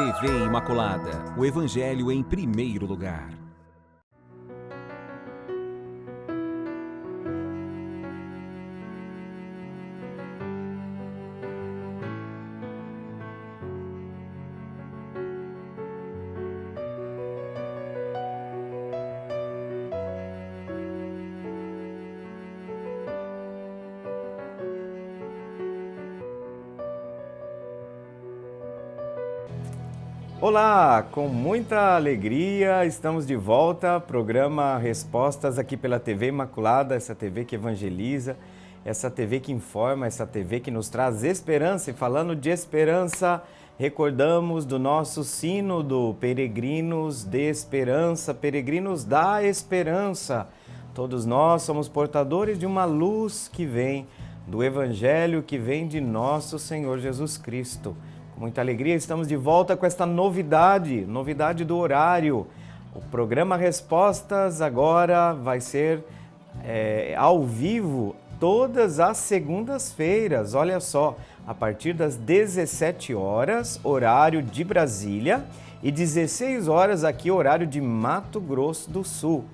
TV Imaculada, o Evangelho em primeiro lugar. Olá, com muita alegria estamos de volta, programa Respostas aqui pela TV Imaculada, essa TV que evangeliza, essa TV que informa, essa TV que nos traz esperança. E falando de esperança, recordamos do nosso sínodo Peregrinos de Esperança, Peregrinos da Esperança. Todos nós somos portadores de uma luz que vem do Evangelho, que vem de nosso Senhor Jesus Cristo. Muita alegria, estamos de volta com esta novidade do horário. O programa Respostas agora vai ser ao vivo todas as segundas-feiras. Olha só, a partir das 17 horas, horário de Brasília, e 16 horas aqui, horário de Mato Grosso do Sul.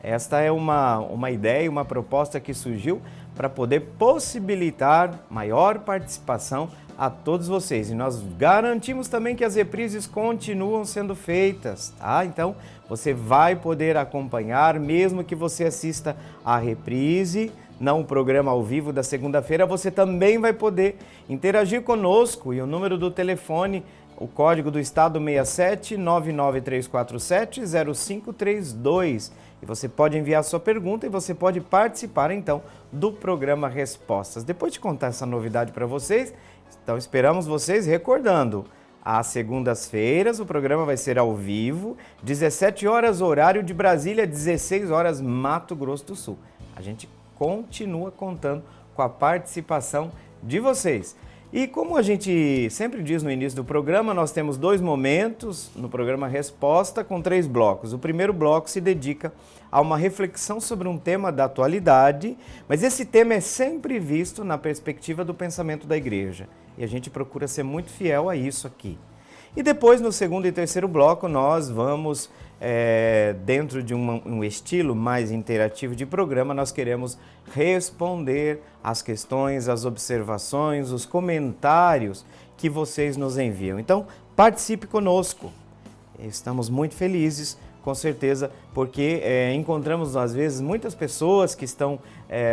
Esta é uma ideia, uma proposta que surgiu para poder possibilitar maior participação a todos vocês. E nós garantimos também que as reprises continuam sendo feitas, tá? Então, você vai poder acompanhar, mesmo que você assista a reprise, não o programa ao vivo da segunda-feira, você também vai poder interagir conosco. E o número do telefone, o código do estado 67 99347 0532. E você pode enviar sua pergunta e você pode participar então do programa Respostas. Depois de contar essa novidade para vocês, então esperamos vocês, recordando, às segundas-feiras o programa vai ser ao vivo, 17 horas horário de Brasília, 16 horas Mato Grosso do Sul. A gente continua contando com a participação de vocês. E como a gente sempre diz no início do programa, nós temos 2 momentos no programa Resposta com 3 blocos. O primeiro bloco se dedica a uma reflexão sobre um tema da atualidade, mas esse tema é sempre visto na perspectiva do pensamento da igreja. E a gente procura ser muito fiel a isso aqui. E depois, no segundo e terceiro bloco, nós vamos, dentro de um estilo mais interativo de programa, nós queremos responder às questões, às observações, os comentários que vocês nos enviam. Então, participe conosco. Estamos muito felizes, com certeza, porque encontramos, às vezes, muitas pessoas que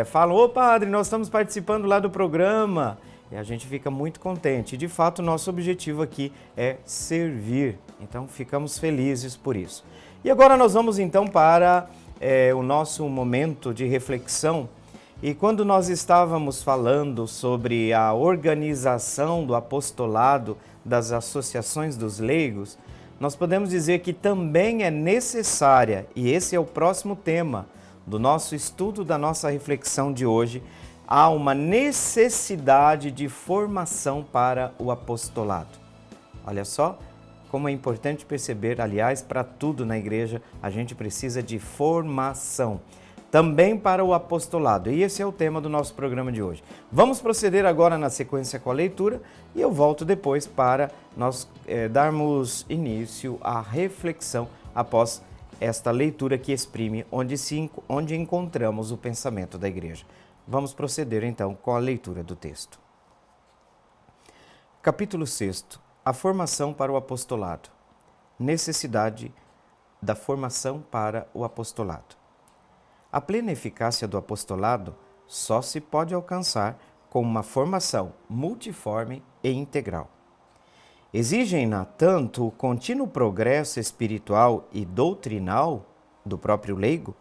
falam: ô padre, nós estamos participando lá do programa. E a gente fica muito contente. De fato, nosso objetivo aqui é servir. Então, ficamos felizes por isso. E agora nós vamos então para o nosso momento de reflexão. E quando nós estávamos falando sobre a organização do apostolado das associações dos leigos, nós podemos dizer que também é necessária, e esse é o próximo tema do nosso estudo, da nossa reflexão de hoje, há uma necessidade de formação para o apostolado. Olha só como é importante perceber, aliás, para tudo na igreja a gente precisa de formação, também para o apostolado. E esse é o tema do nosso programa de hoje. Vamos proceder agora na sequência com a leitura e eu volto depois para nós darmos início à reflexão após esta leitura que exprime onde encontramos o pensamento da igreja. Vamos proceder então com a leitura do texto. Capítulo 6. A formação para o apostolado. Necessidade da formação para o apostolado. A plena eficácia do apostolado só se pode alcançar com uma formação multiforme e integral. Exigem-na tanto o contínuo progresso espiritual e doutrinal do próprio leigo,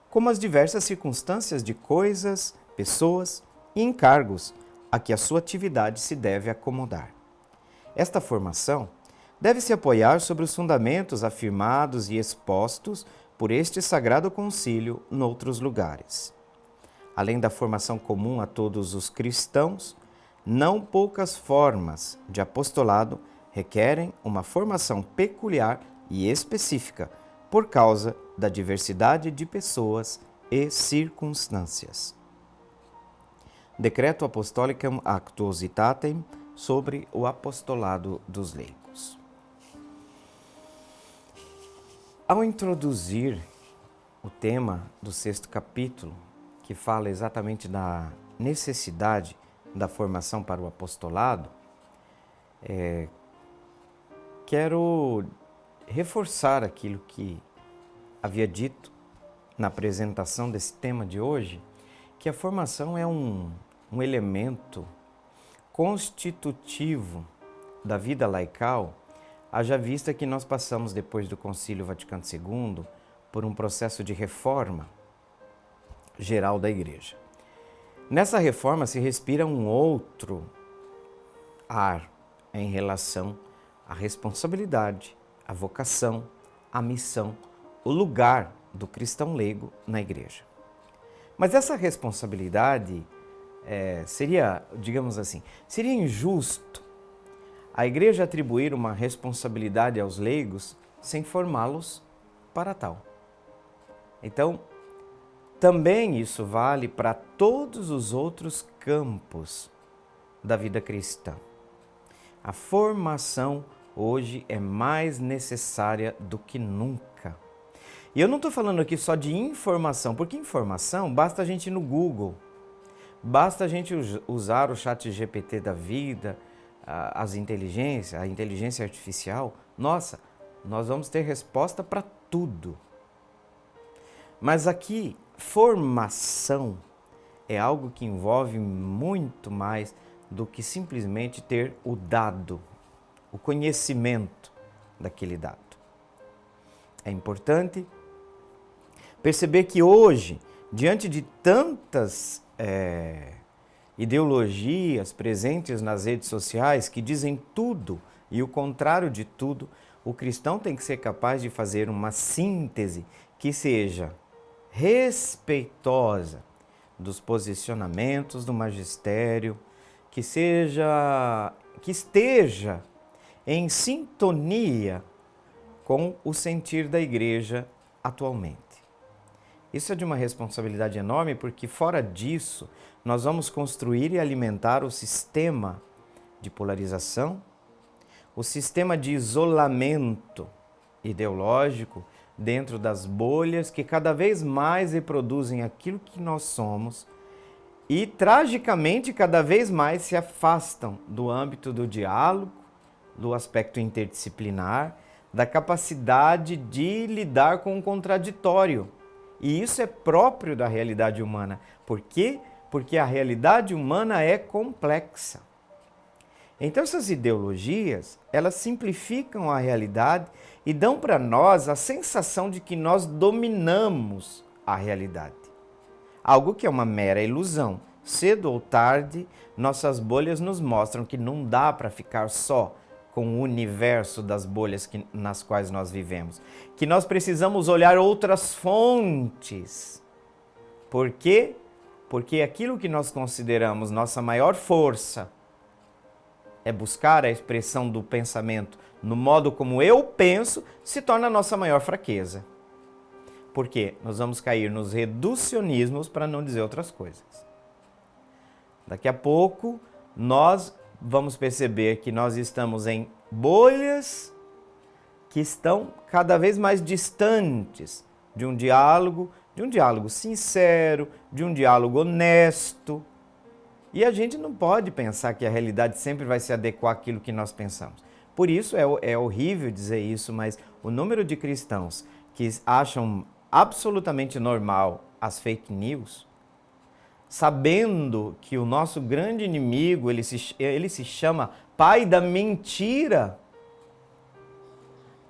como as diversas circunstâncias de coisas, pessoas e encargos a que a sua atividade se deve acomodar. Esta formação deve se apoiar sobre os fundamentos afirmados e expostos por este Sagrado Concílio noutros lugares. Além da formação comum a todos os cristãos, não poucas formas de apostolado requerem uma formação peculiar e específica por causa da diversidade de pessoas e circunstâncias. Decreto Apostolicam Actuositatem sobre o apostolado dos leigos. Ao introduzir o tema do 6º capítulo, que fala exatamente da necessidade da formação para o apostolado, quero reforçar aquilo que havia dito na apresentação desse tema de hoje, que a formação é um elemento constitutivo da vida laical, haja vista que nós passamos, depois do Concílio Vaticano II, por um processo de reforma geral da Igreja. Nessa reforma se respira um outro ar em relação à responsabilidade, à vocação, à missão, o lugar do cristão leigo na Igreja. Mas essa responsabilidade seria, digamos assim, seria injusto a Igreja atribuir uma responsabilidade aos leigos sem formá-los para tal. Então, também isso vale para todos os outros campos da vida cristã. A formação hoje é mais necessária do que nunca. E eu não estou falando aqui só de informação, porque informação basta a gente ir no Google, basta a gente usar o ChatGPT da vida, a inteligência artificial. Nossa, nós vamos ter resposta para tudo. Mas aqui, formação é algo que envolve muito mais do que simplesmente ter o dado, o conhecimento daquele dado. É importante perceber que hoje, diante de tantas ideologias presentes nas redes sociais que dizem tudo e o contrário de tudo, o cristão tem que ser capaz de fazer uma síntese que seja respeitosa dos posicionamentos do magistério, que esteja em sintonia com o sentir da Igreja atualmente. Isso é de uma responsabilidade enorme, porque fora disso, nós vamos construir e alimentar o sistema de polarização, o sistema de isolamento ideológico dentro das bolhas que cada vez mais reproduzem aquilo que nós somos e, tragicamente, cada vez mais se afastam do âmbito do diálogo, do aspecto interdisciplinar, da capacidade de lidar com o contraditório. E isso é próprio da realidade humana. Por quê? Porque a realidade humana é complexa. Então essas ideologias, elas simplificam a realidade e dão para nós a sensação de que nós dominamos a realidade. Algo que é uma mera ilusão. Cedo ou tarde, nossas bolhas nos mostram que não dá para ficar só com o universo das bolhas nas quais nós vivemos. Que nós precisamos olhar outras fontes. Por quê? Porque aquilo que nós consideramos nossa maior força é buscar a expressão do pensamento no modo como eu penso, se torna a nossa maior fraqueza. Por quê? Nós vamos cair nos reducionismos, para não dizer outras coisas. Daqui a pouco, nós vamos perceber que nós estamos em bolhas que estão cada vez mais distantes de um diálogo sincero, de um diálogo honesto. E a gente não pode pensar que a realidade sempre vai se adequar àquilo que nós pensamos. Por isso é horrível dizer isso, mas o número de cristãos que acham absolutamente normal as fake news, sabendo que o nosso grande inimigo, ele se chama pai da mentira.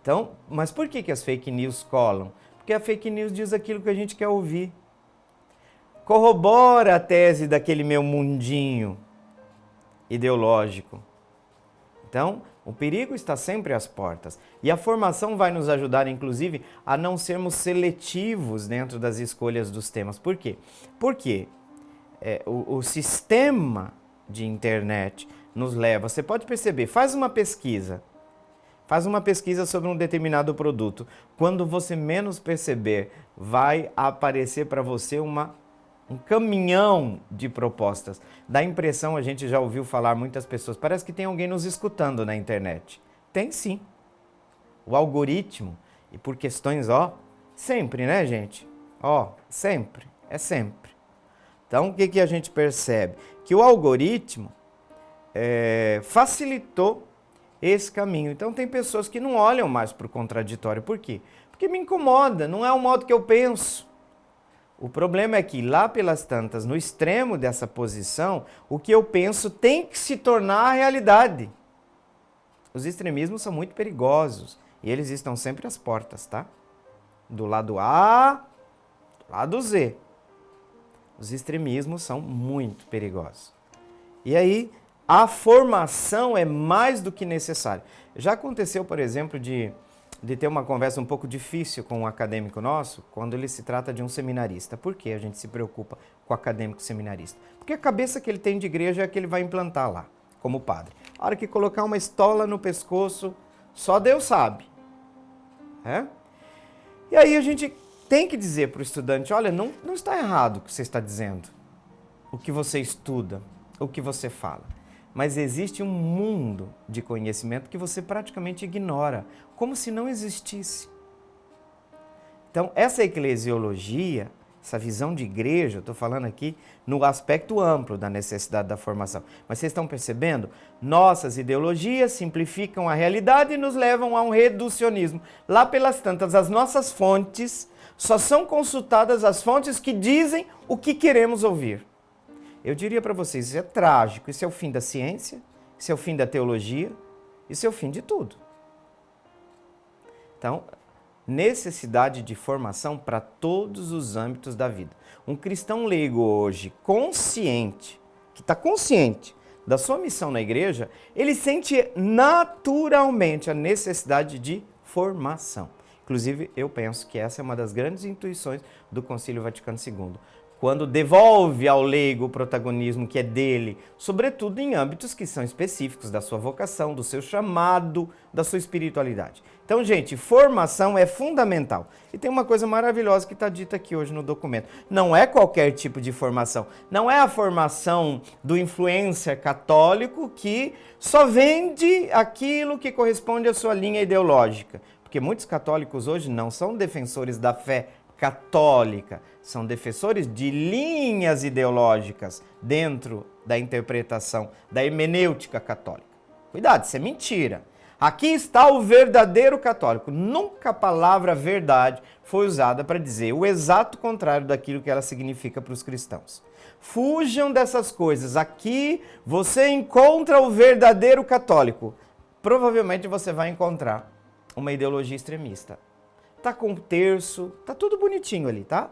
Então, mas por que as fake news colam? Porque a fake news diz aquilo que a gente quer ouvir. Corrobora a tese daquele meu mundinho ideológico. Então, o perigo está sempre às portas. E a formação vai nos ajudar, inclusive, a não sermos seletivos dentro das escolhas dos temas. Por quê? Porque o sistema de internet nos leva... Você pode perceber, faz uma pesquisa sobre um determinado produto. Quando você menos perceber, vai aparecer para você um caminhão de propostas. Dá impressão, a gente já ouviu falar muitas pessoas, parece que tem alguém nos escutando na internet. Tem sim. O algoritmo, E por questões, ó, sempre, né, gente? Ó, sempre, é sempre. Então, o que, que a gente percebe? Que o algoritmo facilitou esse caminho. Então, tem pessoas que não olham mais para o contraditório. Por quê? Porque me incomoda, não é o modo que eu penso. O problema é que lá pelas tantas, no extremo dessa posição, o que eu penso tem que se tornar a realidade. Os extremismos são muito perigosos e eles estão sempre às portas, tá? Do lado A, do lado Z. Os extremismos são muito perigosos. E aí, a formação é mais do que necessária. Já aconteceu, por exemplo, de ter uma conversa um pouco difícil com um acadêmico nosso, quando ele se trata de um seminarista. Por que a gente se preocupa com o acadêmico seminarista? Porque a cabeça que ele tem de igreja é a que ele vai implantar lá, como padre. A hora que colocar uma estola no pescoço, só Deus sabe. E aí a gente tem que dizer para o estudante, olha, não está errado o que você está dizendo, o que você estuda, o que você fala. Mas existe um mundo de conhecimento que você praticamente ignora, como se não existisse. Então, essa eclesiologia, essa visão de igreja, eu estou falando aqui no aspecto amplo da necessidade da formação. Mas vocês estão percebendo? Nossas ideologias simplificam a realidade e nos levam a um reducionismo. Lá pelas tantas, as nossas fontes só são consultadas as fontes que dizem o que queremos ouvir. Eu diria para vocês, isso é trágico, isso é o fim da ciência, isso é o fim da teologia, isso é o fim de tudo. Então, necessidade de formação para todos os âmbitos da vida. Um cristão leigo hoje, consciente, que está consciente da sua missão na igreja, ele sente naturalmente a necessidade de formação. Inclusive, eu penso que essa é uma das grandes intuições do Concílio Vaticano II. Quando devolve ao leigo o protagonismo que é dele, sobretudo em âmbitos que são específicos da sua vocação, do seu chamado, da sua espiritualidade. Então, gente, formação é fundamental. E tem uma coisa maravilhosa que está dita aqui hoje no documento. Não é qualquer tipo de formação. Não é a formação do influencer católico que só vende aquilo que corresponde à sua linha ideológica. Porque muitos católicos hoje não são defensores da fé católica, são defensores de linhas ideológicas dentro da interpretação da hermenêutica católica. Cuidado, isso é mentira. Aqui está o verdadeiro católico. Nunca a palavra verdade foi usada para dizer o exato contrário daquilo que ela significa para os cristãos. Fujam dessas coisas. Aqui você encontra o verdadeiro católico. Provavelmente você vai encontrar uma ideologia extremista. Tá com terço, tá tudo bonitinho ali, tá?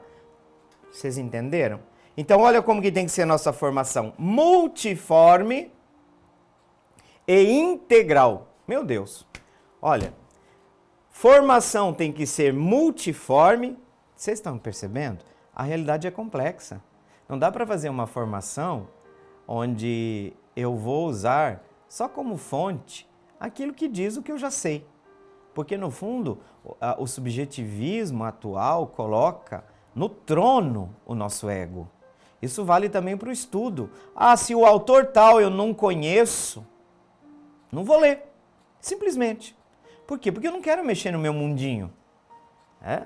Vocês entenderam? Então olha como que tem que ser a nossa formação. Multiforme e integral. Meu Deus. Olha, formação tem que ser multiforme. Vocês estão percebendo? A realidade é complexa. Não dá para fazer uma formação onde eu vou usar só como fonte aquilo que diz o que eu já sei. Porque, no fundo, o subjetivismo atual coloca no trono o nosso ego. Isso vale também para o estudo. Ah, se o autor tal eu não conheço, não vou ler. Simplesmente. Por quê? Porque eu não quero mexer no meu mundinho.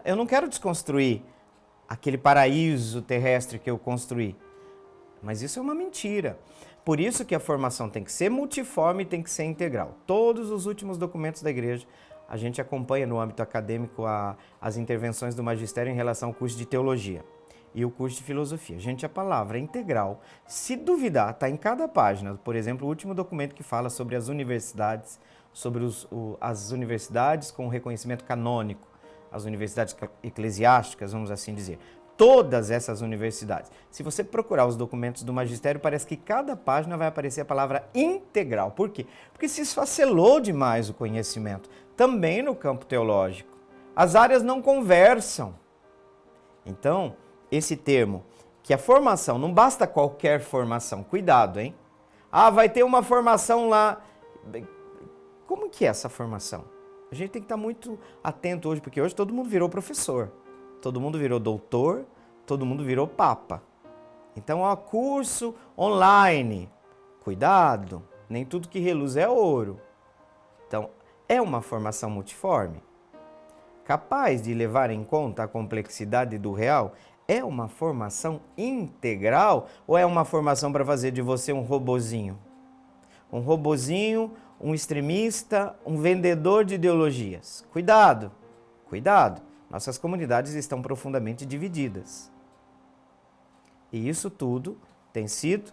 Eu não quero desconstruir aquele paraíso terrestre que eu construí. Mas isso é uma mentira. Por isso que a formação tem que ser multiforme e tem que ser integral. Todos os últimos documentos da igreja, a gente acompanha no âmbito acadêmico as intervenções do magistério em relação ao curso de teologia e o curso de filosofia. Gente, a palavra integral, se duvidar, está em cada página. Por exemplo, o último documento que fala sobre as universidades, sobre as universidades com reconhecimento canônico, as universidades eclesiásticas, vamos assim dizer. Todas essas universidades. Se você procurar os documentos do magistério, parece que cada página vai aparecer a palavra integral. Por quê? Porque se esfacelou demais o conhecimento, também no campo teológico. As áreas não conversam. Então, esse termo, que a formação, não basta qualquer formação, cuidado, hein? Ah, vai ter uma formação lá. Como que é essa formação? A gente tem que estar muito atento hoje, porque hoje todo mundo virou professor. Todo mundo virou doutor, todo mundo virou papa. Então, ó, curso online. Cuidado, nem tudo que reluz é ouro. Então, é uma formação multiforme? capaz de levar em conta a complexidade do real? É uma formação integral ou é uma formação para fazer de você um robozinho? Um robozinho, um extremista, um vendedor de ideologias. Cuidado, cuidado. Nossas comunidades estão profundamente divididas. E isso tudo tem sido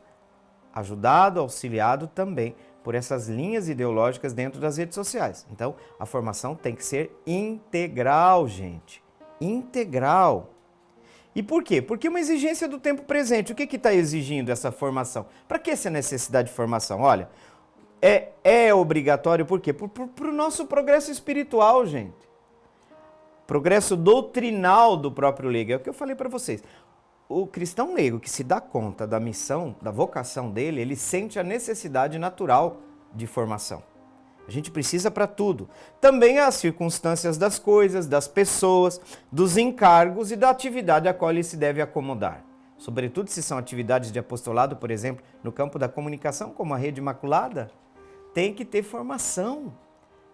ajudado, auxiliado também por essas linhas ideológicas dentro das redes sociais. Então, a formação tem que ser integral, gente. Integral. E por quê? Porque é uma exigência do tempo presente. O que está exigindo essa formação? Para que essa necessidade de formação? Olha, é obrigatório por quê? Para o nosso progresso espiritual, gente. Progresso doutrinal do próprio leigo. É o que eu falei para vocês. O cristão leigo que se dá conta da missão, da vocação dele, ele sente a necessidade natural de formação. A gente precisa para tudo. Também as circunstâncias das coisas, das pessoas, dos encargos e da atividade a qual ele se deve acomodar. Sobretudo se são atividades de apostolado, por exemplo, no campo da comunicação, como a Rede Imaculada, tem que ter formação.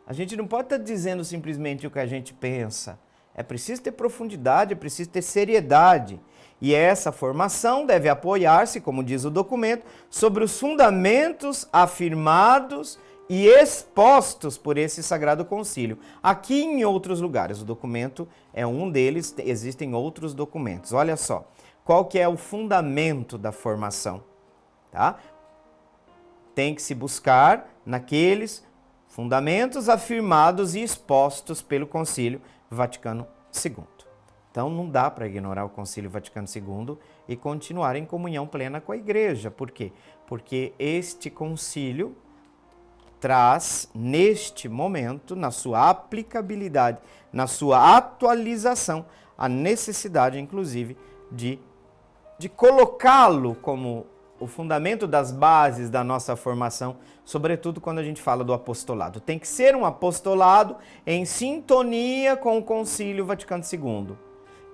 A gente não pode estar dizendo simplesmente o que a gente pensa. É preciso ter profundidade, é preciso ter seriedade. E essa formação deve apoiar-se, como diz o documento, sobre os fundamentos afirmados e expostos por esse Sagrado Concílio. Aqui e em outros lugares, o documento é um deles, existem outros documentos. Olha só, qual que é o fundamento da formação? Tá? Tem que se buscar naqueles fundamentos afirmados e expostos pelo Concílio Vaticano II. Então não dá para ignorar o Concílio Vaticano II e continuar em comunhão plena com a Igreja. Por quê? Porque este concílio traz, neste momento, na sua aplicabilidade, na sua atualização, a necessidade, inclusive, de colocá-lo como o fundamento das bases da nossa formação, sobretudo quando a gente fala do apostolado. Tem que ser um apostolado em sintonia com o Concílio Vaticano II.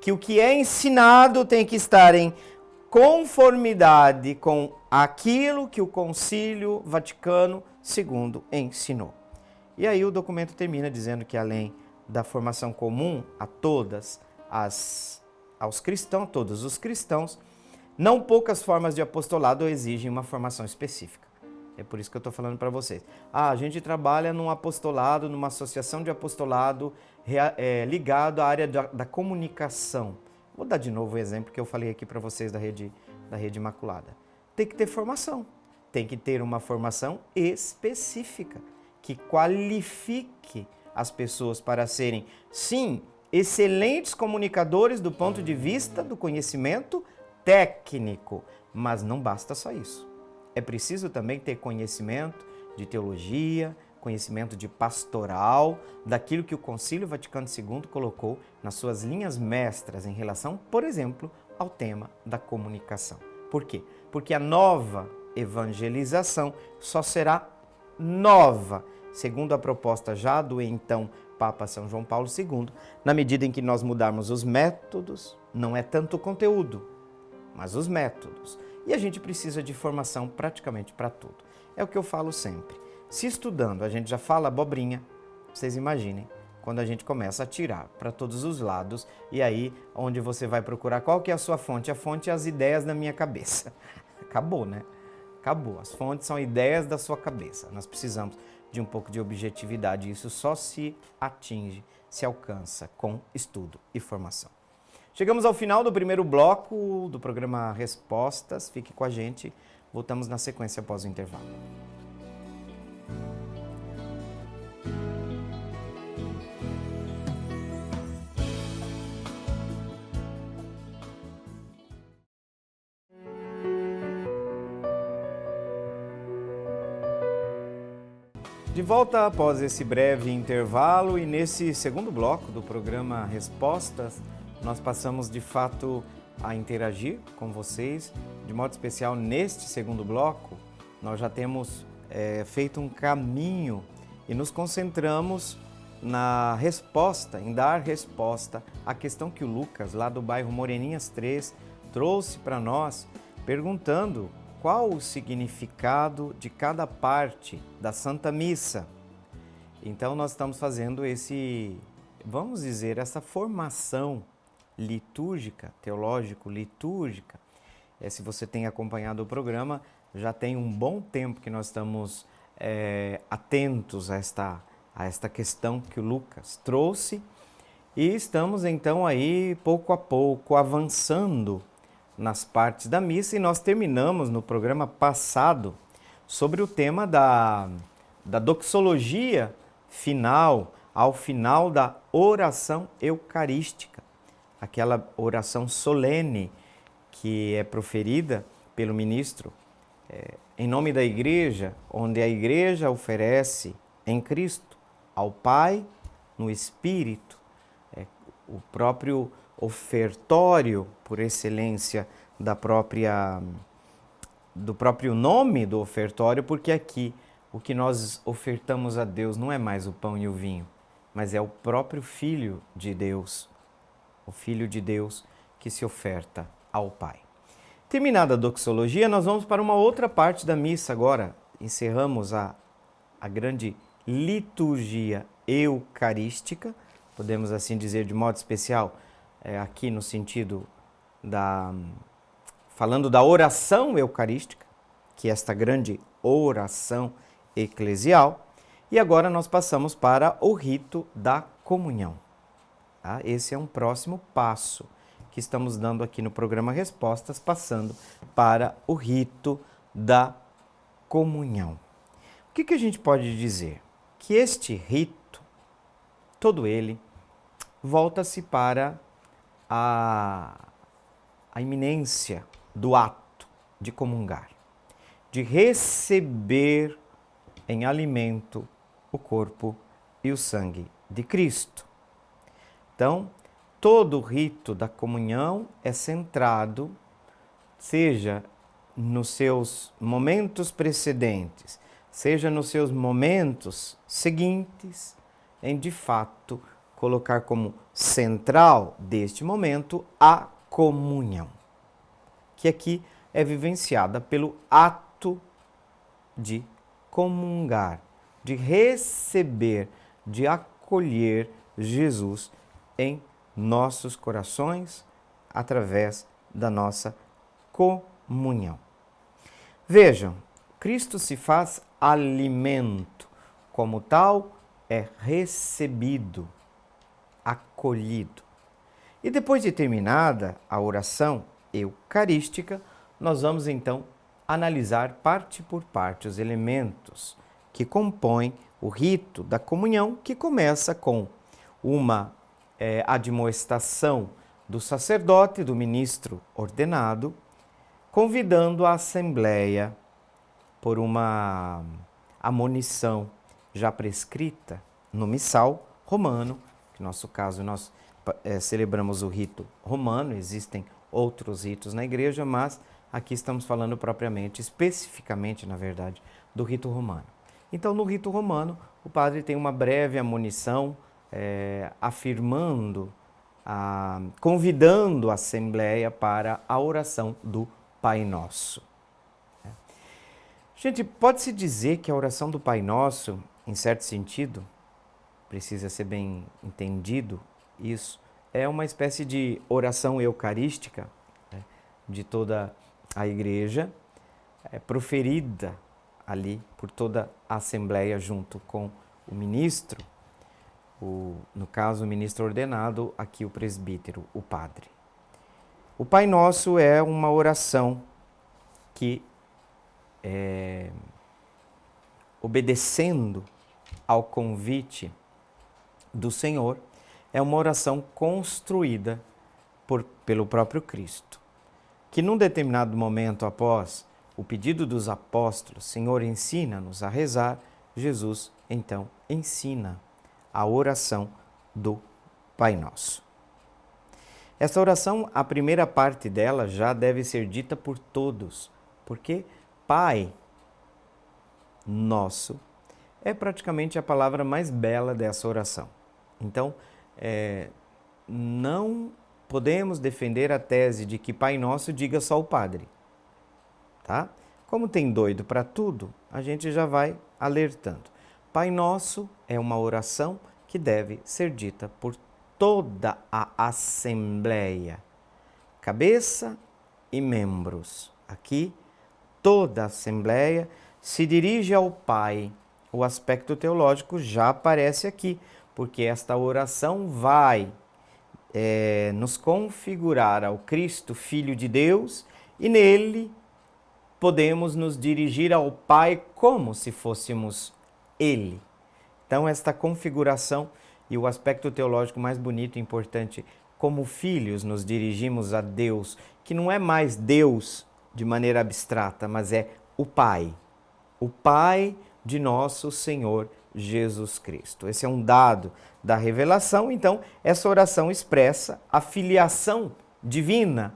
Que o que é ensinado tem que estar em conformidade com aquilo que o Concílio Vaticano II ensinou. E aí o documento termina dizendo que além da formação comum a todos os cristãos, não poucas formas de apostolado exigem uma formação específica. É por isso que eu estou falando para vocês. A gente trabalha num apostolado, numa associação de apostolado ligado à área da comunicação. Vou dar de novo o exemplo que eu falei aqui para vocês da Rede Imaculada. Tem que ter formação. Tem que ter uma formação específica que qualifique as pessoas para serem, sim, excelentes comunicadores do ponto de vista do conhecimento técnico, mas não basta só isso. É preciso também ter conhecimento de teologia, conhecimento de pastoral, daquilo que o Concílio Vaticano II colocou nas suas linhas mestras em relação, por exemplo, ao tema da comunicação. Por quê? Porque a nova evangelização só será nova, segundo a proposta já do então Papa São João Paulo II, na medida em que nós mudarmos os métodos, não é tanto o conteúdo, mas os métodos. E a gente precisa de formação praticamente para tudo. É o que eu falo sempre. Se estudando a gente já fala abobrinha, vocês imaginem quando a gente começa a tirar para todos os lados e aí onde você vai procurar qual que é a sua fonte? A fonte é as ideias da minha cabeça. Acabou, né? Acabou. As fontes são ideias da sua cabeça. Nós precisamos de um pouco de objetividade. Isso só se atinge, se alcança com estudo e formação. Chegamos ao final do primeiro bloco do programa Respostas. Fique com a gente. Voltamos na sequência após o intervalo. De volta após esse breve intervalo e nesse segundo bloco do programa Respostas, nós passamos de fato a interagir com vocês. De modo especial, neste segundo bloco, nós já temos feito um caminho e nos concentramos na resposta, em dar resposta à questão que o Lucas, lá do bairro Moreninhas 3, trouxe para nós, perguntando qual o significado de cada parte da Santa Missa. Então nós estamos fazendo esse vamos dizer, essa formação litúrgica, teológico-litúrgica. Se você tem acompanhado o programa, já tem um bom tempo que nós estamos atentos a esta questão que o Lucas trouxe e estamos então aí pouco a pouco avançando nas partes da missa e nós terminamos no programa passado sobre o tema da doxologia final, ao final da oração eucarística, aquela oração solene que é proferida pelo ministro em nome da Igreja, onde a Igreja oferece em Cristo ao Pai, no Espírito, o próprio ofertório por excelência do próprio nome do ofertório, porque aqui o que nós ofertamos a Deus não é mais o pão e o vinho, mas é o próprio Filho de Deus, o Filho de Deus que se oferta ao Pai. Terminada a doxologia, nós vamos para uma outra parte da missa agora. Encerramos a grande liturgia eucarística, podemos assim dizer de modo especial, aqui no sentido falando da oração eucarística, que é esta grande oração eclesial. E agora nós passamos para o rito da comunhão. Tá? Esse é um próximo passo que estamos dando aqui no programa Respostas, passando para o rito da comunhão. O que a gente pode dizer? Que este rito, todo ele, volta-se para a iminência do ato de comungar, de receber em alimento o corpo e o sangue de Cristo. Então, todo o rito da comunhão é centrado, seja nos seus momentos precedentes, seja nos seus momentos seguintes, em de fato colocar como central deste momento a comunhão, que aqui é vivenciada pelo ato de comungar, de receber, de acolher Jesus em nossos corações através da nossa comunhão. Vejam, Cristo se faz alimento, como tal é recebido, acolhido. E depois de terminada a oração eucarística, nós vamos então analisar parte por parte os elementos que compõem o rito da comunhão, que começa com uma admoestação do sacerdote, do ministro ordenado, convidando a assembleia por uma amonição já prescrita no missal romano, que no nosso caso nós celebramos o rito romano, existem outros ritos na igreja, mas aqui estamos falando propriamente, especificamente, na verdade, do rito romano. Então, no rito romano, o padre tem uma breve amonição afirmando, convidando a assembleia para a oração do Pai Nosso. Gente, pode-se dizer que a oração do Pai Nosso, em certo sentido, precisa ser bem entendido isso, é uma espécie de oração eucarística, né, de toda a igreja, proferida ali por toda a assembleia junto com o ministro, no caso o ministro ordenado, aqui o presbítero, o padre. O Pai Nosso é uma oração que, obedecendo ao convite do Senhor, é uma oração construída pelo próprio Cristo, que num determinado momento após o pedido dos apóstolos, Senhor, ensina-nos a rezar, Jesus então ensina a oração do Pai Nosso. Essa oração, a primeira parte dela já deve ser dita por todos, porque Pai Nosso é praticamente a palavra mais bela dessa oração. Então, não podemos defender a tese de que Pai Nosso diga só o padre, tá? Como tem doido para tudo, a gente já vai alertando. Pai Nosso é uma oração que deve ser dita por toda a assembleia, cabeça e membros. Aqui, toda a assembleia se dirige ao Pai. O aspecto teológico já aparece aqui, porque esta oração vai nos configurar ao Cristo, Filho de Deus, e nele podemos nos dirigir ao Pai como se fôssemos Ele. Então, esta configuração e o aspecto teológico mais bonito e importante, como filhos nos dirigimos a Deus, que não é mais Deus de maneira abstrata, mas é o Pai de nosso Senhor Jesus Cristo. Esse é um dado da revelação, então essa oração expressa a filiação divina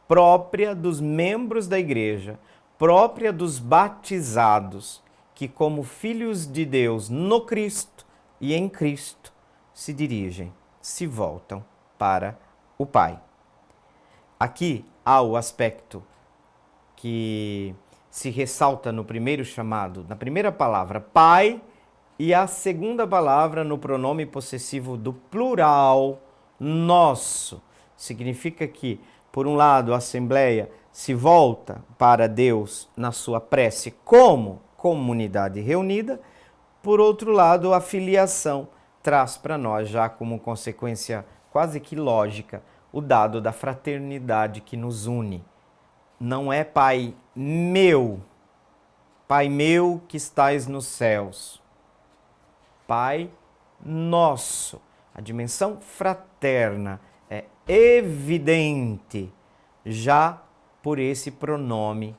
própria dos membros da igreja, própria dos batizados, que como filhos de Deus no Cristo e em Cristo se dirigem, se voltam para o Pai. Aqui há o aspecto que se ressalta no primeiro chamado, na primeira palavra, Pai, e a segunda palavra no pronome possessivo do plural, nosso. Significa que, por um lado, a Assembleia se volta para Deus na sua prece como comunidade reunida, por outro lado, a filiação traz para nós, já como consequência quase que lógica, o dado da fraternidade que nos une. Não é Pai meu que estais nos céus. Pai nosso. A dimensão fraterna é evidente já por esse pronome,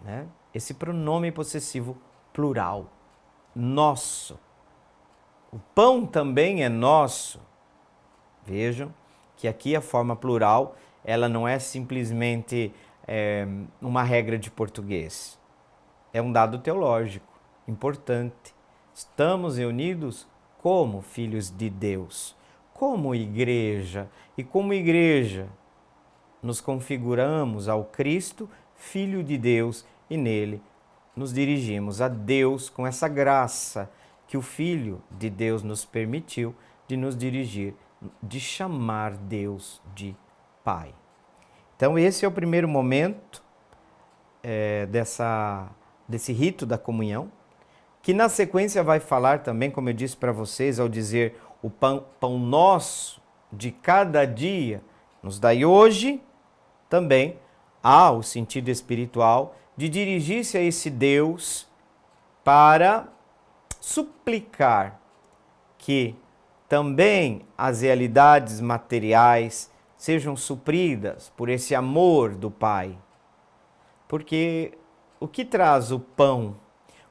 né? Esse pronome possessivo plural, nosso. O pão também é nosso. Vejam que aqui a forma plural, ela não é simplesmente uma regra de português. É um dado teológico importante. Estamos reunidos como filhos de Deus, como igreja. E como igreja, nos configuramos ao Cristo, Filho de Deus, e nele nos dirigimos a Deus com essa graça que o Filho de Deus nos permitiu de nos dirigir, de chamar Deus de Pai. Então esse é o primeiro momento desse rito da comunhão, que na sequência vai falar também, como eu disse para vocês, ao dizer o pão nosso de cada dia nos dai hoje, também há o sentido espiritual de dirigir-se a esse Deus para suplicar que também as realidades materiais sejam supridas por esse amor do Pai. Porque o que traz o pão,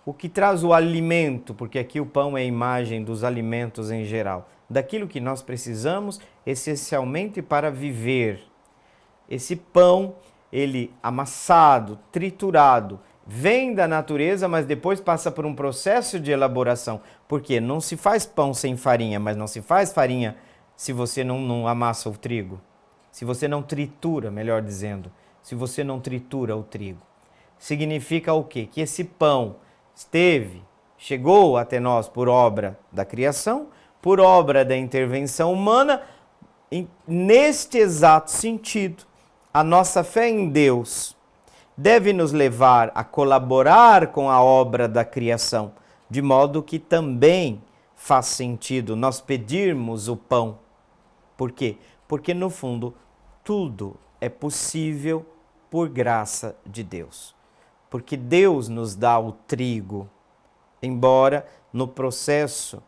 o que traz o alimento, porque aqui o pão é a imagem dos alimentos em geral, daquilo que nós precisamos essencialmente para viver. Esse pão, ele amassado, triturado, vem da natureza, mas depois passa por um processo de elaboração. Porque não se faz pão sem farinha, mas não se faz farinha se você não amassa o trigo. Se você não tritura, melhor dizendo, se você não tritura o trigo. Significa o quê? Que esse pão chegou até nós por obra da criação, por obra da intervenção humana. Neste exato sentido, a nossa fé em Deus deve nos levar a colaborar com a obra da criação, de modo que também faz sentido nós pedirmos o pão. Por quê? Porque, no fundo, tudo é possível por graça de Deus. Porque Deus nos dá o trigo, embora no processo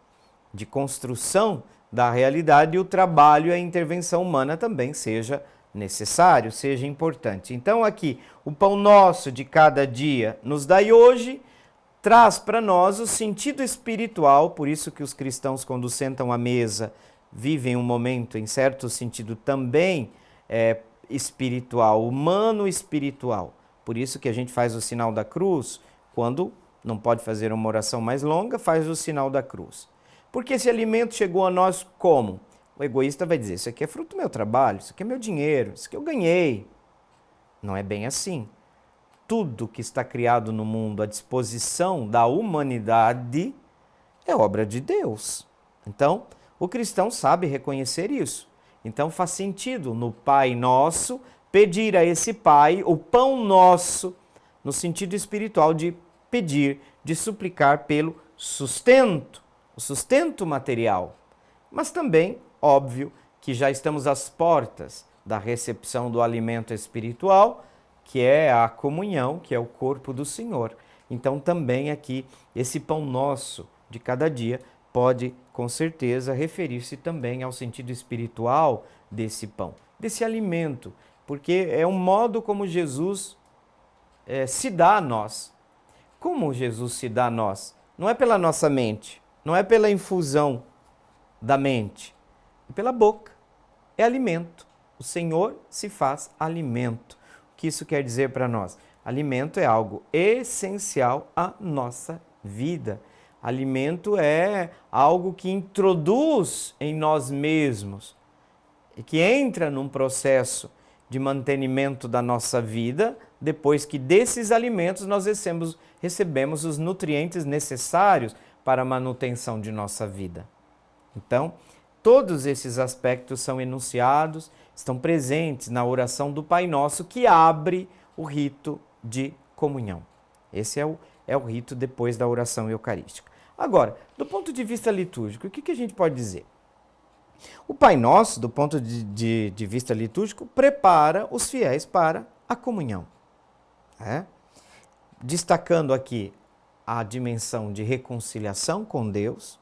de construção da realidade o trabalho e a intervenção humana também seja necessário, seja importante. Então aqui, o pão nosso de cada dia nos dai hoje, traz para nós o sentido espiritual, por isso que os cristãos, quando sentam à mesa, vivem um momento, em certo sentido, também espiritual, humano espiritual. Por isso que a gente faz o sinal da cruz, quando não pode fazer uma oração mais longa, faz o sinal da cruz. Porque esse alimento chegou a nós como? O egoísta vai dizer, isso aqui é fruto do meu trabalho, isso aqui é meu dinheiro, isso aqui eu ganhei. Não é bem assim. Tudo que está criado no mundo à disposição da humanidade é obra de Deus. Então, o cristão sabe reconhecer isso. Então, faz sentido no Pai Nosso pedir a esse Pai o pão nosso, no sentido espiritual de pedir, de suplicar pelo sustento, o sustento material. Mas também, óbvio, que já estamos às portas da recepção do alimento espiritual, que é a comunhão, que é o corpo do Senhor. Então, também aqui, esse pão nosso de cada dia pode, com certeza, referir-se também ao sentido espiritual desse pão, desse alimento, porque é um modo como Jesus se dá a nós. Como Jesus se dá a nós? Não é pela nossa mente, não é pela infusão da mente, é pela boca. É alimento. O Senhor se faz alimento. O que isso quer dizer para nós? Alimento é algo essencial à nossa vida. Alimento é algo que introduz em nós mesmos e que entra num processo de mantenimento da nossa vida, depois que desses alimentos nós recebemos os nutrientes necessários para a manutenção de nossa vida. Então, todos esses aspectos são enunciados, estão presentes na oração do Pai Nosso, que abre o rito de comunhão. Esse é o rito depois da oração eucarística. Agora, do ponto de vista litúrgico, o que a gente pode dizer? O Pai Nosso, do ponto de vista litúrgico, prepara os fiéis para a comunhão. Destacando aqui a dimensão de reconciliação com Deus,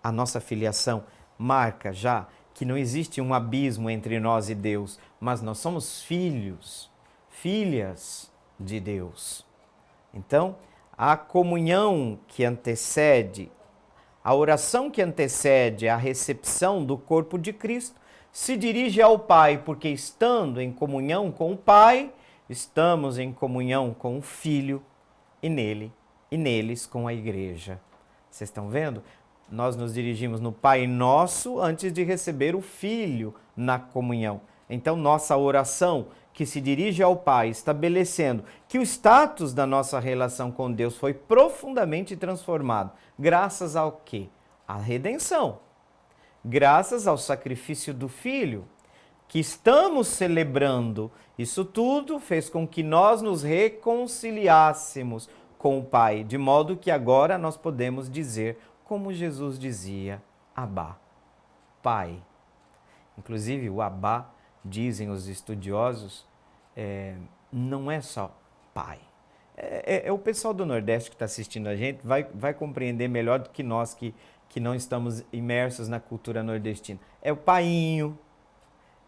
a nossa filiação marca já que não existe um abismo entre nós e Deus, mas nós somos filhos, filhas de Deus. Então, a comunhão que antecede, a oração que antecede a recepção do corpo de Cristo, se dirige ao Pai, porque estando em comunhão com o Pai, estamos em comunhão com o Filho e nele e neles com a Igreja. Vocês estão vendo? Nós nos dirigimos no Pai Nosso antes de receber o Filho na comunhão. Então, nossa oração que se dirige ao Pai, estabelecendo que o status da nossa relação com Deus foi profundamente transformado. Graças ao quê? À redenção. Graças ao sacrifício do Filho, que estamos celebrando. Isso tudo fez com que nós nos reconciliássemos com o Pai, de modo que agora nós podemos dizer, como Jesus dizia, Abá, Pai. Inclusive, o Abá, dizem os estudiosos, não é só Pai. O pessoal do Nordeste que está assistindo a gente vai compreender melhor do que nós que não estamos imersos na cultura nordestina. É o painho,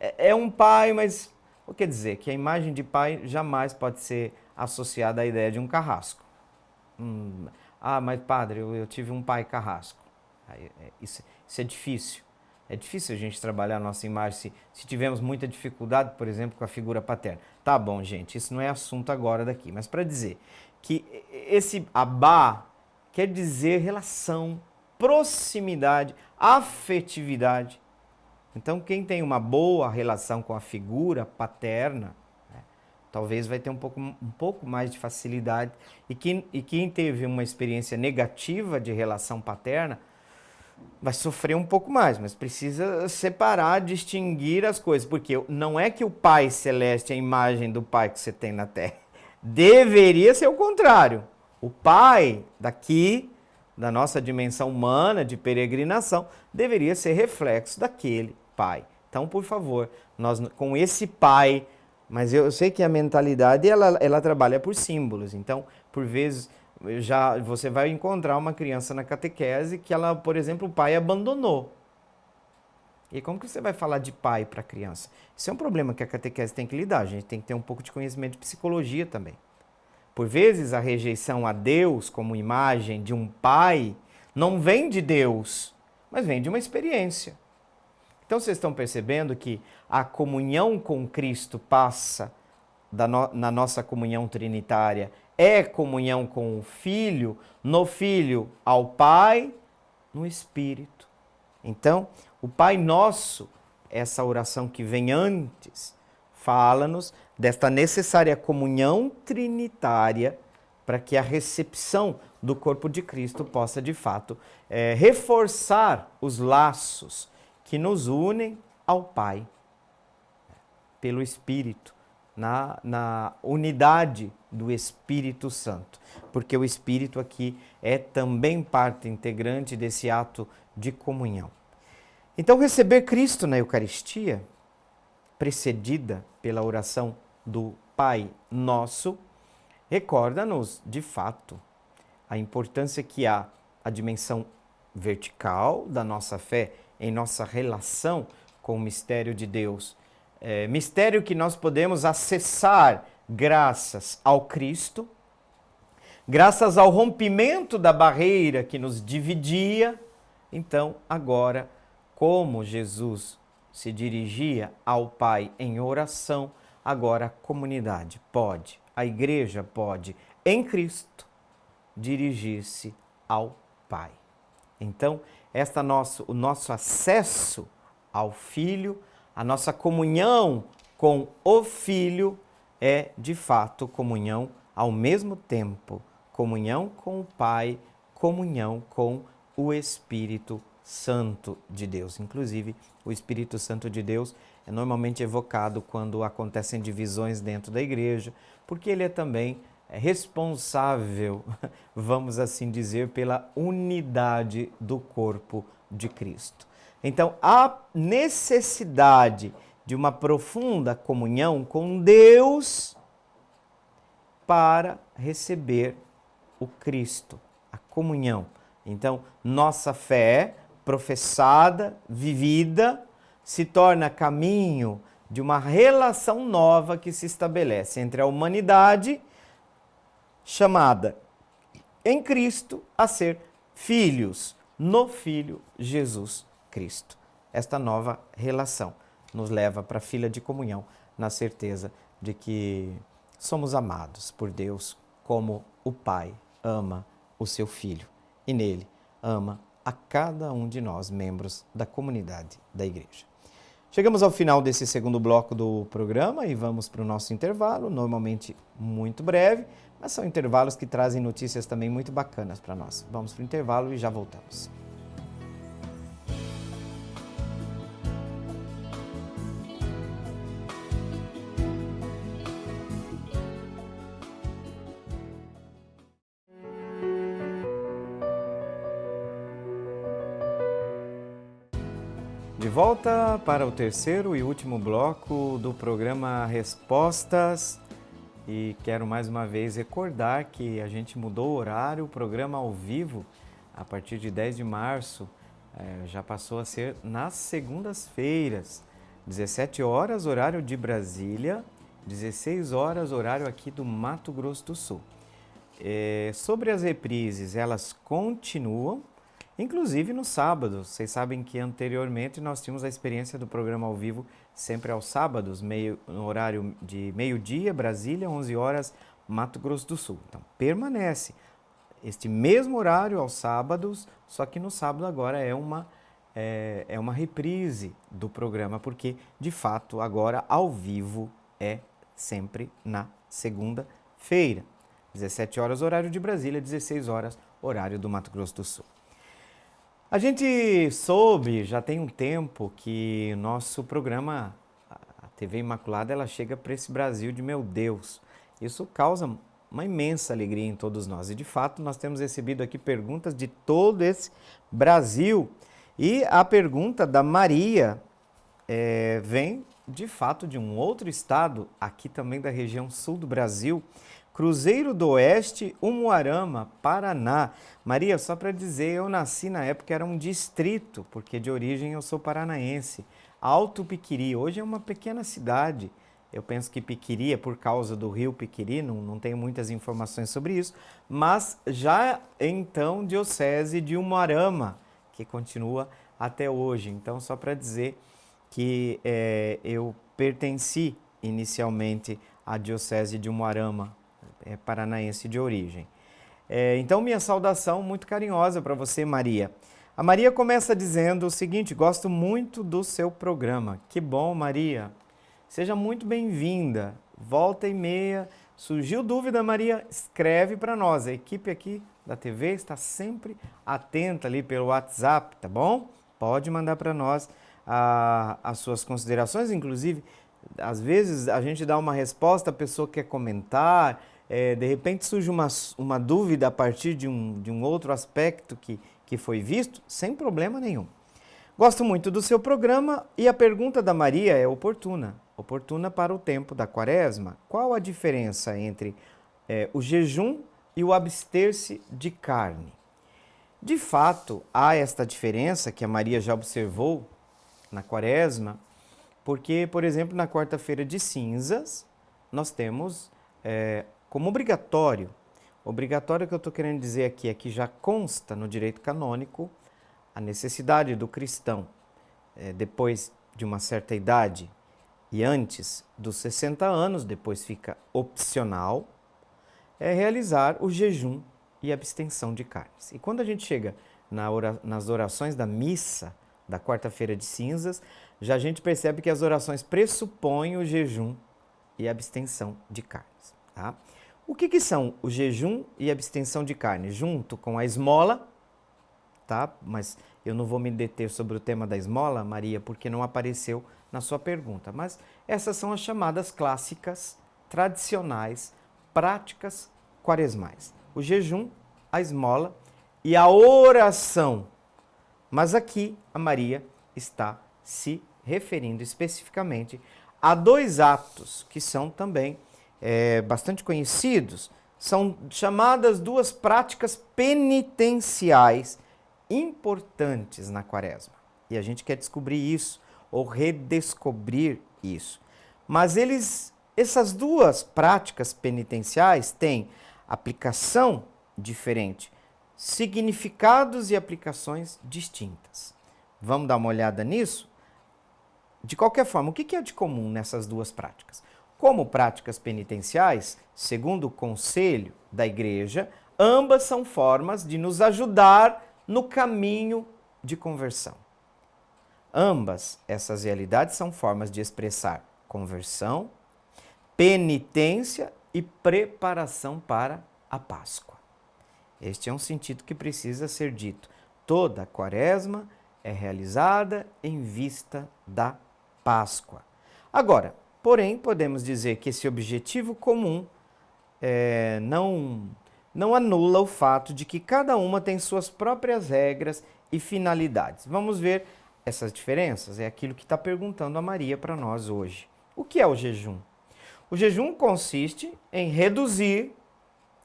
é um pai, mas o que quer dizer? Que a imagem de pai jamais pode ser associada à ideia de um carrasco. Mas padre, eu tive um pai carrasco. Isso é difícil. É difícil a gente trabalhar a nossa imagem se tivermos muita dificuldade, por exemplo, com a figura paterna. Tá bom, gente, isso não é assunto agora daqui, mas para dizer que esse Abá quer dizer relação, proximidade, afetividade. Então, quem tem uma boa relação com a figura paterna, talvez vai ter um pouco mais de facilidade. E quem teve uma experiência negativa de relação paterna, vai sofrer um pouco mais, mas precisa separar, distinguir as coisas, porque não é que o Pai Celeste é a imagem do Pai que você tem na Terra. Deveria ser o contrário. O Pai daqui, da nossa dimensão humana de peregrinação, deveria ser reflexo daquele Pai. Então, por favor, nós com esse Pai, mas eu sei que a mentalidade ela trabalha por símbolos, então, por vezes, você vai encontrar uma criança na catequese que ela, por exemplo, o pai abandonou. E como que você vai falar de pai para a criança? Isso é um problema que a catequese tem que lidar, a gente tem que ter um pouco de conhecimento de psicologia também. Por vezes a rejeição a Deus como imagem de um pai não vem de Deus, mas vem de uma experiência. Então vocês estão percebendo que a comunhão com Cristo passa na nossa comunhão trinitária, é comunhão com o Filho, no Filho ao Pai, no Espírito. Então, o Pai Nosso, essa oração que vem antes, fala-nos desta necessária comunhão trinitária para que a recepção do corpo de Cristo possa, de fato, reforçar os laços que nos unem ao Pai, pelo Espírito, na unidade do Espírito Santo. Porque o Espírito aqui é também parte integrante desse ato de comunhão. Então, receber Cristo na Eucaristia, precedida pela oração do Pai Nosso, recorda-nos, de fato, a importância que há a dimensão vertical da nossa fé em nossa relação com o mistério de Deus. Mistério que nós podemos acessar graças ao Cristo, graças ao rompimento da barreira que nos dividia. Então, agora, como Jesus se dirigia ao Pai em oração, agora a comunidade pode, a igreja pode, em Cristo, dirigir-se ao Pai. Então, o nosso acesso ao Filho, a nossa comunhão com o Filho é, de fato, comunhão ao mesmo tempo, comunhão com o Pai, comunhão com o Espírito Santo de Deus. Inclusive, o Espírito Santo de Deus é normalmente evocado quando acontecem divisões dentro da igreja, porque ele é também responsável, vamos assim dizer, pela unidade do corpo de Cristo. Então, há necessidade de uma profunda comunhão com Deus para receber o Cristo, a comunhão. Então, nossa fé professada, vivida, se torna caminho de uma relação nova que se estabelece entre a humanidade, chamada em Cristo a ser filhos, no Filho Jesus Cristo. Esta nova relação nos leva para a fila de comunhão, na certeza de que somos amados por Deus como o Pai ama o seu Filho e nele ama a cada um de nós, membros da comunidade da igreja. Chegamos ao final desse segundo bloco do programa e vamos para o nosso intervalo, normalmente muito breve, mas são intervalos que trazem notícias também muito bacanas para nós. Vamos para o intervalo e já voltamos. De volta para o terceiro e último bloco do programa Respostas e quero mais uma vez recordar que a gente mudou o horário, o programa ao vivo a partir de 10 de março já passou a ser nas segundas-feiras, 17 horas horário de Brasília, 16 horas horário aqui do Mato Grosso do Sul. Sobre as reprises, elas continuam. Inclusive no sábado, vocês sabem que anteriormente nós tínhamos a experiência do programa ao vivo sempre aos sábados, no horário de meio-dia, Brasília, 11 horas, Mato Grosso do Sul. Então permanece este mesmo horário aos sábados, só que no sábado agora é uma reprise do programa, porque de fato agora ao vivo é sempre na segunda-feira. 17 horas horário de Brasília, 16 horas horário do Mato Grosso do Sul. A gente soube, já tem um tempo, que o nosso programa, a TV Imaculada, ela chega para esse Brasil de meu Deus. Isso causa uma imensa alegria em todos nós. E, de fato, nós temos recebido aqui perguntas de todo esse Brasil. E a pergunta da Maria vem, de fato, de um outro estado, aqui também da região sul do Brasil, Cruzeiro do Oeste, Umuarama, Paraná. Maria, só para dizer, eu nasci na época, era um distrito, porque de origem eu sou paranaense. Alto Piquiri, hoje é uma pequena cidade. Eu penso que Piquiri é por causa do rio Piquiri, não tenho muitas informações sobre isso, mas já então diocese de Umuarama, que continua até hoje. Então, só para dizer que eu pertenci inicialmente à diocese de Umuarama, paranaense de origem. Então, minha saudação muito carinhosa para você, Maria. A Maria começa dizendo o seguinte: gosto muito do seu programa. Que bom, Maria. Seja muito bem-vinda. Volta e meia, Surgiu dúvida, Maria? Escreve para nós. A equipe aqui da TV está sempre atenta ali pelo WhatsApp, tá bom? Pode mandar para nós as suas considerações, inclusive, às vezes a gente dá uma resposta, a pessoa quer comentar, de repente surge uma dúvida a partir de um outro aspecto que foi visto, sem problema nenhum. Gosto muito do seu programa e a pergunta da Maria é oportuna para o tempo da Quaresma. Qual a diferença entre o jejum e o abster-se de carne? De fato, há esta diferença que a Maria já observou na Quaresma, porque, por exemplo, na quarta-feira de cinzas, nós temos como obrigatório que eu estou querendo dizer aqui é que já consta no direito canônico a necessidade do cristão, depois de uma certa idade e antes dos 60 anos, depois fica opcional, realizar o jejum e abstenção de carnes. E quando a gente chega nas orações da missa da quarta-feira de cinzas, já a gente percebe que as orações pressupõem o jejum e abstenção de carnes. Tá? O que são o jejum e abstenção de carne? Junto com a esmola, tá? Mas eu não vou me deter sobre o tema da esmola, Maria, porque não apareceu na sua pergunta. Mas essas são as chamadas clássicas, tradicionais, práticas quaresmais. O jejum, a esmola e a oração. Mas aqui a Maria está se referindo especificamente a dois atos que são também bastante conhecidos. São chamadas duas práticas penitenciais importantes na Quaresma. E a gente quer descobrir isso, ou redescobrir isso. Mas essas duas práticas penitenciais têm aplicação diferente, significados e aplicações distintas. Vamos dar uma olhada nisso? De qualquer forma, o que é de comum nessas duas práticas? Como práticas penitenciais, segundo o conselho da Igreja, ambas são formas de nos ajudar no caminho de conversão. Ambas essas realidades são formas de expressar conversão, penitência e preparação para a Páscoa. Este é um sentido que precisa ser dito. Toda a Quaresma é realizada em vista da Páscoa. Agora, porém, podemos dizer que esse objetivo comum não anula o fato de que cada uma tem suas próprias regras e finalidades. Vamos ver essas diferenças? É aquilo que está perguntando a Maria para nós hoje. O que é o jejum? O jejum consiste em reduzir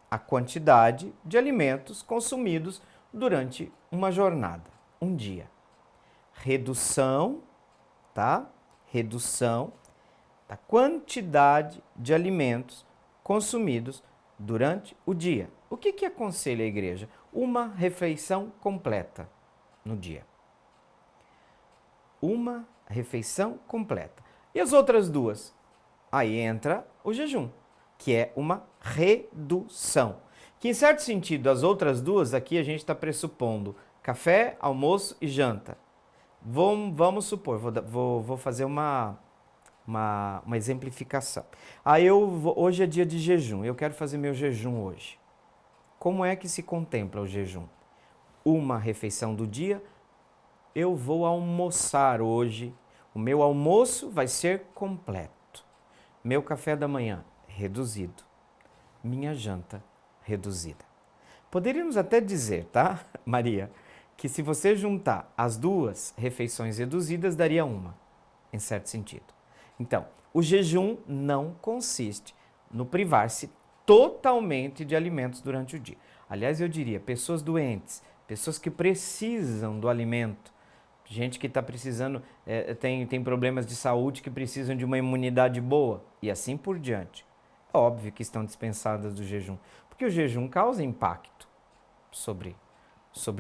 a quantidade de alimentos consumidos durante uma jornada, um dia. Redução, tá? Redução da quantidade de alimentos consumidos durante o dia. O que aconselha a Igreja? Uma refeição completa no dia. Uma refeição completa. E as outras duas? Aí entra o jejum, que é uma redução. Que, em certo sentido, as outras duas, aqui a gente está pressupondo café, almoço e janta. Vamos supor, vou fazer uma exemplificação. Hoje é dia de jejum, eu quero fazer meu jejum hoje. Como é que se contempla o jejum? Uma refeição do dia, eu vou almoçar hoje. O meu almoço vai ser completo. Meu café da manhã, reduzido. Minha janta, reduzida. Poderíamos até dizer, tá, Maria, que se você juntar as duas refeições reduzidas, daria uma, em certo sentido. Então, o jejum não consiste no privar-se totalmente de alimentos durante o dia. Aliás, eu diria, pessoas doentes, pessoas que precisam do alimento, gente que está precisando, tem problemas de saúde que precisam de uma imunidade boa e assim por diante. É óbvio que estão dispensadas do jejum, porque o jejum causa impacto sobre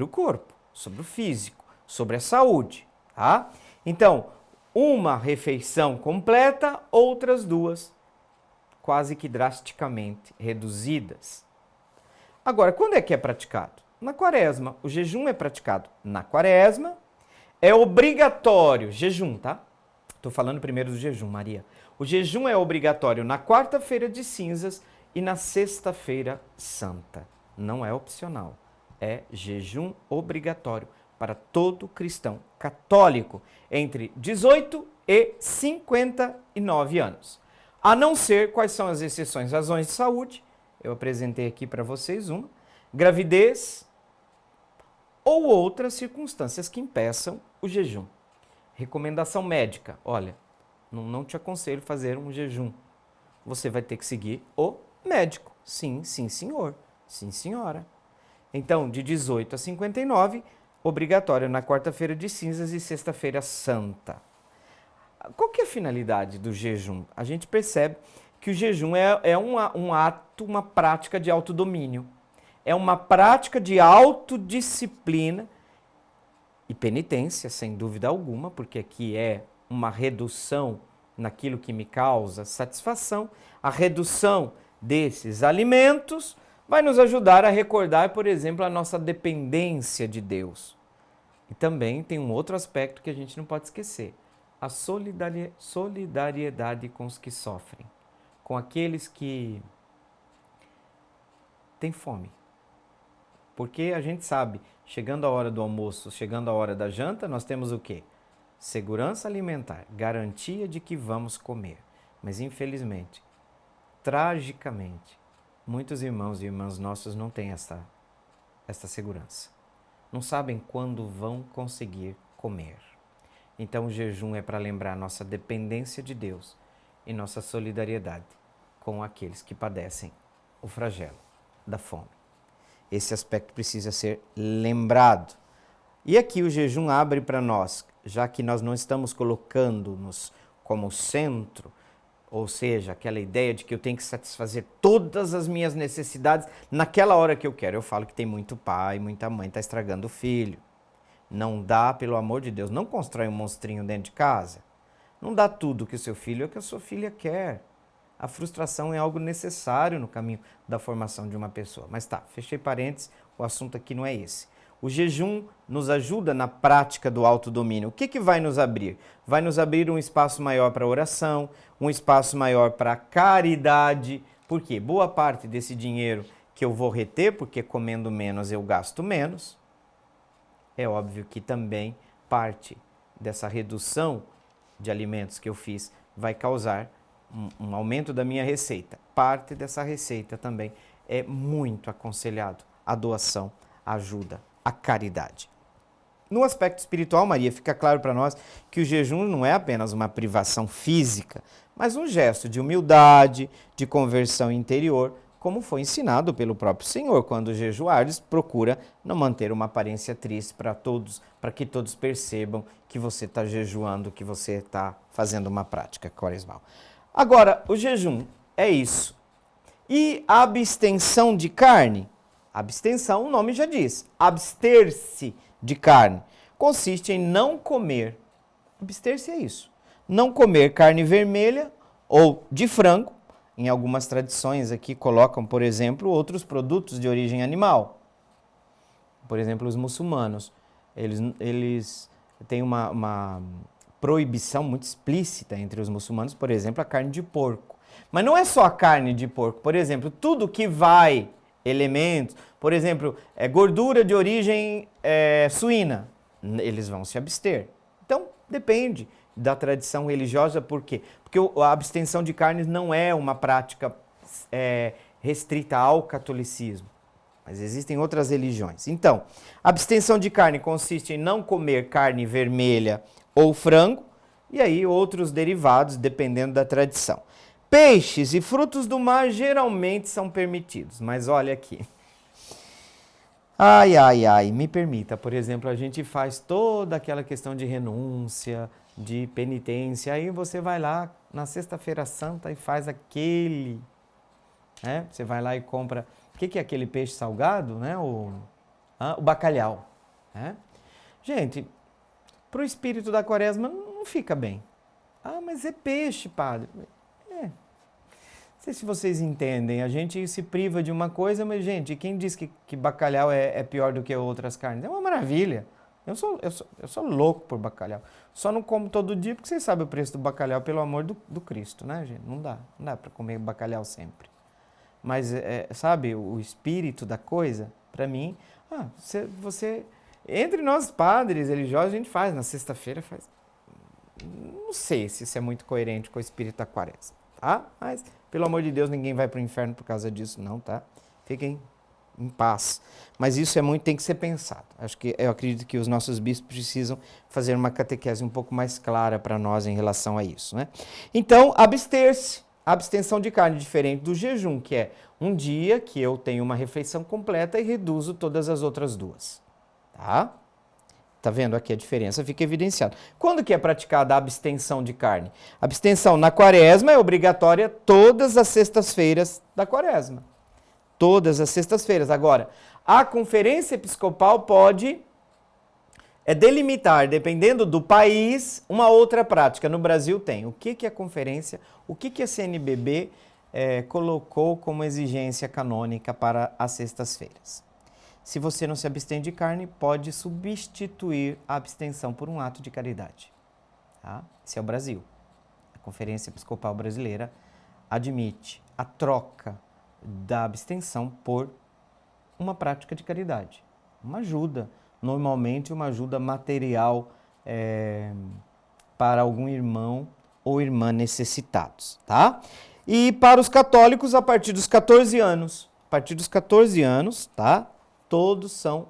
o corpo, sobre o físico, sobre a saúde, tá? Então, uma refeição completa, outras duas quase que drasticamente reduzidas. Agora, quando é que é praticado? Na Quaresma. O jejum é praticado na Quaresma. É obrigatório, jejum, tá? Estou falando primeiro do jejum, Maria. O jejum é obrigatório na quarta-feira de cinzas e na Sexta-feira Santa. Não é opcional, é jejum obrigatório para todo cristão católico entre 18 e 59 anos. A não ser, quais são as exceções? Razões de saúde, eu apresentei aqui para vocês uma, gravidez ou outras circunstâncias que impeçam o jejum. Recomendação médica, olha, não te aconselho fazer um jejum. Você vai ter que seguir o médico. Sim, sim, senhor. Sim, senhora. Então, de 18 a 59, obrigatório na quarta-feira de cinzas e sexta-feira santa. Qual que é a finalidade do jejum? A gente percebe que o jejum é um ato, uma prática de autodomínio. É uma prática de autodisciplina e penitência, sem dúvida alguma, porque aqui é uma redução naquilo que me causa satisfação. A redução desses alimentos vai nos ajudar a recordar, por exemplo, a nossa dependência de Deus. E também tem um outro aspecto que a gente não pode esquecer: a solidariedade com os que sofrem, com aqueles que têm fome. Porque a gente sabe, chegando a hora do almoço, chegando a hora da janta, nós temos o quê? Segurança alimentar, garantia de que vamos comer. Mas infelizmente, tragicamente, muitos irmãos e irmãs nossos não têm essa segurança. Não sabem quando vão conseguir comer. Então o jejum é para lembrar nossa dependência de Deus e nossa solidariedade com aqueles que padecem o flagelo da fome. Esse aspecto precisa ser lembrado. E aqui o jejum abre para nós, já que nós não estamos colocando-nos como centro, ou seja, aquela ideia de que eu tenho que satisfazer todas as minhas necessidades naquela hora que eu quero. Eu falo que tem muito pai, muita mãe, está estragando o filho. Não dá, pelo amor de Deus, não constrói um monstrinho dentro de casa. Não dá tudo que o seu filho ou que a sua filha quer. A frustração é algo necessário no caminho da formação de uma pessoa. Mas tá, fechei parênteses, o assunto aqui não é esse. O jejum nos ajuda na prática do autodomínio. O que vai nos abrir? Vai nos abrir um espaço maior para oração, um espaço maior para caridade. Por quê? Boa parte desse dinheiro que eu vou reter, porque comendo menos eu gasto menos. É óbvio que também parte dessa redução de alimentos que eu fiz vai causar um aumento da minha receita. Parte dessa receita também é muito aconselhado a doação, a ajuda, a caridade. No aspecto espiritual, Maria, fica claro para nós que o jejum não é apenas uma privação física, mas um gesto de humildade, de conversão interior, como foi ensinado pelo próprio Senhor. Quando jejuares, procura não manter uma aparência triste para todos, para que todos percebam que você está jejuando, que você está fazendo uma prática quaresmal. Agora, o jejum é isso. E a abstenção de carne? Abstenção, o nome já diz, abster-se de carne. Consiste em não comer, abster-se é isso, não comer carne vermelha ou de frango. Em algumas tradições aqui colocam, por exemplo, outros produtos de origem animal. Por exemplo, os muçulmanos, eles têm uma proibição muito explícita entre os muçulmanos, por exemplo, a carne de porco. Mas não é só a carne de porco, por exemplo, tudo que vai, elementos, por exemplo, gordura de origem suína, eles vão se abster. Então, depende da tradição religiosa, por quê? Porque a abstenção de carnes não é uma prática restrita ao catolicismo, mas existem outras religiões. Então, a abstenção de carne consiste em não comer carne vermelha ou frango, e aí outros derivados, dependendo da tradição. Peixes e frutos do mar geralmente são permitidos, mas olha aqui. Me permita, por exemplo, a gente faz toda aquela questão de renúncia, de penitência, aí você vai lá na Sexta-feira Santa e faz aquele, né? Você vai lá e compra, o que é aquele peixe salgado, né? O bacalhau, né? Gente, para o espírito da quaresma não fica bem. Ah, mas é peixe, padre. Não sei se vocês entendem, a gente se priva de uma coisa, mas, gente, quem diz que bacalhau é pior do que outras carnes? É uma maravilha. Eu sou louco por bacalhau. Só não como todo dia, porque vocês sabem o preço do bacalhau, pelo amor do Cristo, né, gente? Não dá para comer bacalhau sempre. mas sabe, o espírito da coisa, para mim, você, entre nós padres religiosos, a gente faz, na sexta-feira faz. Não sei se isso é muito coerente com o espírito da quaresma, tá? Mas, pelo amor de Deus, ninguém vai para o inferno por causa disso, não, tá? Fiquem em paz. Mas isso tem que ser pensado. Eu acredito que os nossos bispos precisam fazer uma catequese um pouco mais clara para nós em relação a isso, né? Então, abster-se. A abstenção de carne, diferente do jejum, que é um dia que eu tenho uma refeição completa e reduzo todas as outras duas, tá? Tá vendo aqui a diferença? Fica evidenciado. Quando que é praticada a abstenção de carne? A abstenção na quaresma é obrigatória todas as sextas-feiras da quaresma. Todas as sextas-feiras. Agora, a conferência episcopal pode delimitar, dependendo do país, uma outra prática. No Brasil tem. O que a conferência, o que a CNBB colocou como exigência canônica para as sextas-feiras? Se você não se abstém de carne, pode substituir a abstenção por um ato de caridade. Tá? Esse é o Brasil. A Conferência Episcopal Brasileira admite a troca da abstenção por uma prática de caridade. Uma ajuda, normalmente uma ajuda material para algum irmão ou irmã necessitados. Tá? E para os católicos, a partir dos 14 anos. A partir dos 14 anos, tá? Todos são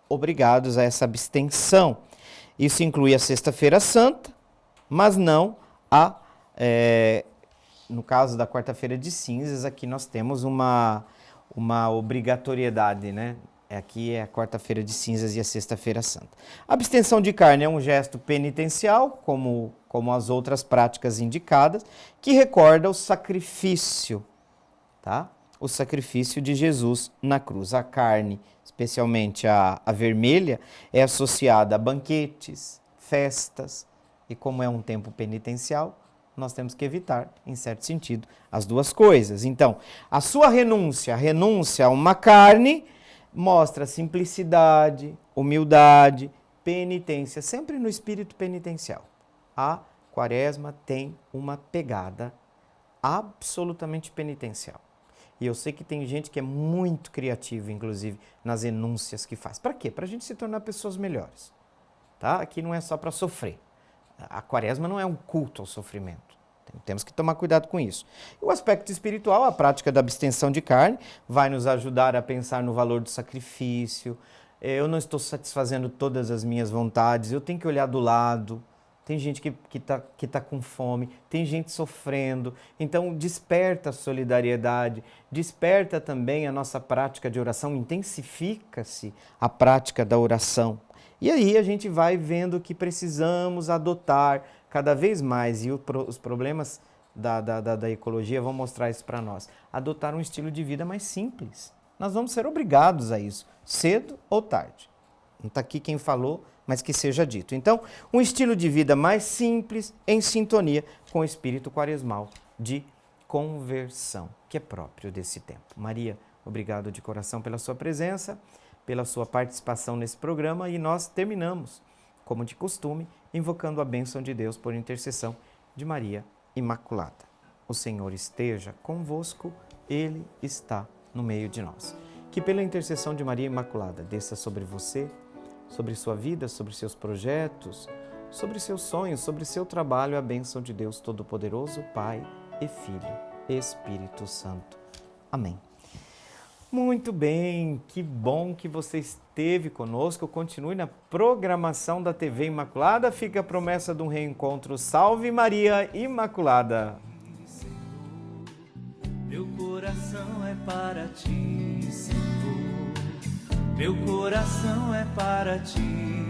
obrigados a essa abstenção. Isso inclui a Sexta-feira Santa, mas não no caso da Quarta-feira de Cinzas, aqui nós temos uma obrigatoriedade, né? Aqui é a Quarta-feira de Cinzas e a Sexta-feira Santa. A abstenção de carne é um gesto penitencial, como as outras práticas indicadas, que recorda o sacrifício, tá? O sacrifício de Jesus na cruz. A carne, especialmente a vermelha, é associada a banquetes, festas, e como é um tempo penitencial, nós temos que evitar, em certo sentido, as duas coisas. Então, a sua renúncia a uma carne, mostra simplicidade, humildade, penitência, sempre no espírito penitencial. A quaresma tem uma pegada absolutamente penitencial. E eu sei que tem gente que é muito criativa, inclusive, nas renúncias que faz. Para quê? Para a gente se tornar pessoas melhores. Tá? Aqui não é só para sofrer. A quaresma não é um culto ao sofrimento. Temos que tomar cuidado com isso. E o aspecto espiritual, a prática da abstenção de carne, vai nos ajudar a pensar no valor do sacrifício. Eu não estou satisfazendo todas as minhas vontades, eu tenho que olhar do lado. Tem gente que tá com fome, tem gente sofrendo. Então, desperta a solidariedade, desperta também a nossa prática de oração, intensifica-se a prática da oração. E aí a gente vai vendo que precisamos adotar cada vez mais, e os problemas da ecologia vão mostrar isso para nós, adotar um estilo de vida mais simples. Nós vamos ser obrigados a isso, cedo ou tarde. Não está aqui quem falou, mas que seja dito. Então, um estilo de vida mais simples, em sintonia com o espírito quaresmal de conversão, que é próprio desse tempo. Maria, obrigado de coração pela sua presença, pela sua participação nesse programa, e nós terminamos, como de costume, invocando a bênção de Deus por intercessão de Maria Imaculada. O Senhor esteja convosco, Ele está no meio de nós. Que pela intercessão de Maria Imaculada desça sobre você, sobre sua vida, sobre seus projetos, sobre seus sonhos, sobre seu trabalho, a bênção de Deus Todo-Poderoso, Pai e Filho e Espírito Santo. Amém. Muito bem, que bom que você esteve conosco. Continue na programação da TV Imaculada. Fica a promessa de um reencontro. Salve Maria Imaculada! Meu coração é para ti, Senhor. Meu coração é para ti.